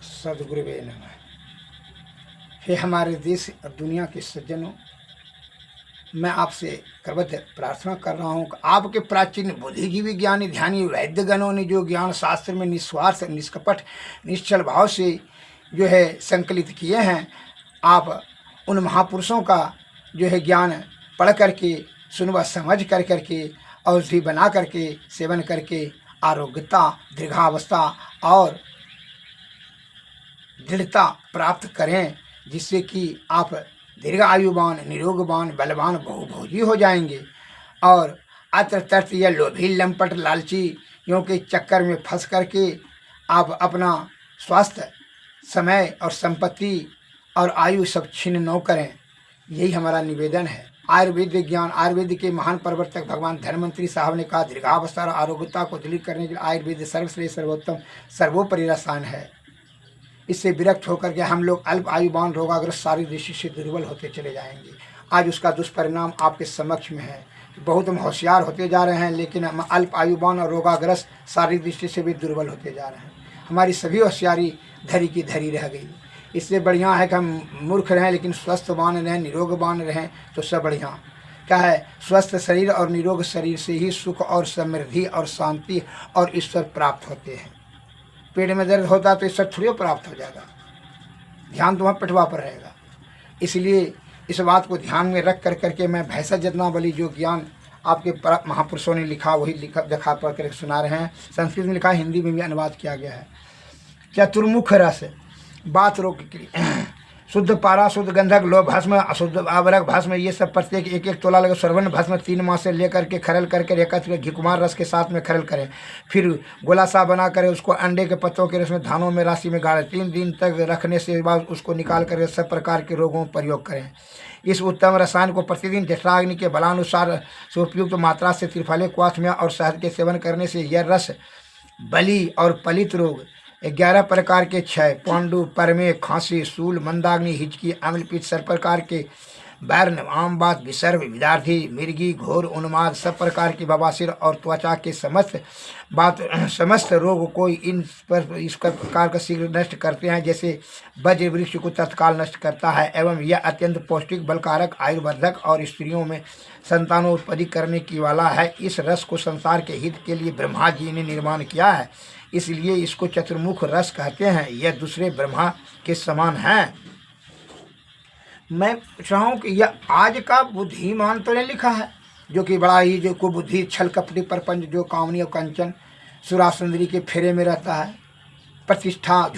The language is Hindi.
सद्गुरुवे नमः। हे हमारे देश और दुनिया के सज्जनों, मैं आपसे करबद्ध प्रार्थना कर रहा हूँ कि आपके प्राचीन बुद्धिजीवी विज्ञानी ध्यानी वैद्यगणों ने जो ज्ञान शास्त्र में निस्वार्थ निष्कपट निश्चल भाव से जो है संकलित किए हैं, आप उन महापुरुषों का जो है ज्ञान पढ़ करके सुनवा समझ कर करके औषधि बना करके सेवन करके आरोग्यता दीर्घावस्था और दृढ़ता प्राप्त करें, जिससे कि आप दीर्घ आयुवान निरोगवान बलवान बहुभोजी हो जाएंगे। और अत्र तर्थ या लोभी लंपट लालचियों के चक्कर में फंस करके आप अपना स्वास्थ्य समय और संपत्ति और आयु सब छीन न करें, यही हमारा निवेदन है। आयुर्वेद ज्ञान आयुर्वेद के महान प्रवर्तक भगवान धन्वंतरी साहब ने कहा, दीर्घावस्था और आरोग्यता को दृढ़ करने के लिए आयुर्वेद सर्वश्रेष्ठ सर्वोत्तम सर्वोपरि रसायन है। इससे विरक्त होकर के हम लोग अल्प आयुवान रोगाग्रस्त शारीरिक दृष्टि से दुर्बल होते चले जाएंगे। आज उसका दुष्परिणाम आपके समक्ष में है। बहुत हम होशियार होते जा रहे हैं, लेकिन हम अल्प आयुवान और रोगाग्रस्त शारीरिक दृष्टि से भी दुर्बल होते जा रहे हैं। हमारी सभी होशियारी धरी की धरी रह गई। इससे बढ़िया है कि हम मूर्ख रहें लेकिन स्वस्थवान रहें, निरोगवान रहें, तो सब बढ़िया। क्या है, स्वस्थ शरीर और निरोग शरीर से ही सुख और समृद्धि और शांति और ईश्वर प्राप्त होते हैं। पेट में दर्द होता है तो ईश्वर थोड़ी प्राप्त हो जाएगा, ध्यान तुम्हारा पेटवा पर रहेगा। इसलिए इस बात को ध्यान में रख कर करके मैं भैंसा जितना बली जो ज्ञान आपके महापुरुषों ने लिखा वही दिखा पढ़ कर सुना रहे हैं। संस्कृत में लिखा, हिंदी में भी अनुवाद किया गया है। चतुर्मुख रस बात रोग के लिए शुद्ध पारा शुद्ध गंधक लोभ भस्म अशुद्ध आवरक भस्म, ये सब प्रत्येक एक एक तोला लगे स्वर्ण भस्म 3 माह से लेकर के खरल करके एकत्र घी कुमार रस के साथ में खरल करें। फिर गोला सा बना कर उसको अंडे के पत्तों के रस में धानों में राशि में गाड़ें। 3 दिन तक रखने से बाद उसको निकाल कर सब प्रकार के रोगों में प्रयोग करें। इस उत्तम रसायन को प्रतिदिन जठराग्नि के बलानुसार से उपयुक्त मात्रा से त्रिफले क्वाथम्या और शहद के सेवन करने से यह रस बलि और पलित रोग 11 प्रकार के क्षय पांडु परमे खांसी सूल मंदाग्नि हिचकी अम्लपित सब प्रकार के बैर्न आम बात विसर्ग विदार्थी मिर्गी घोर उन्माद सब प्रकार की बवासीर और त्वचा के समस्त रोग को इन पर इस प्रकार का शीघ्र नष्ट करते हैं, जैसे वज्र वृक्ष को तत्काल नष्ट करता है। एवं यह अत्यंत पौष्टिक बलकारक आयुर्वर्धक और स्त्रियों में संतानोत्पत्ति करने की वाला है। इस रस को संसार के हित के लिए ब्रह्मा जी ने निर्माण किया है, इसलिए इसको चतुर्मुख रस कहते हैं। यह दूसरे ब्रह्मा के समान है। मैं चाहूँ कि यह आज का बुद्धिमान तो नहीं लिखा है, जो कि बड़ा ही जो कुबुद्धि छल कपटी परपंच जो कामनी और कंचन सुरा सुंदरी के फेरे में रहता है, प्रतिष्ठा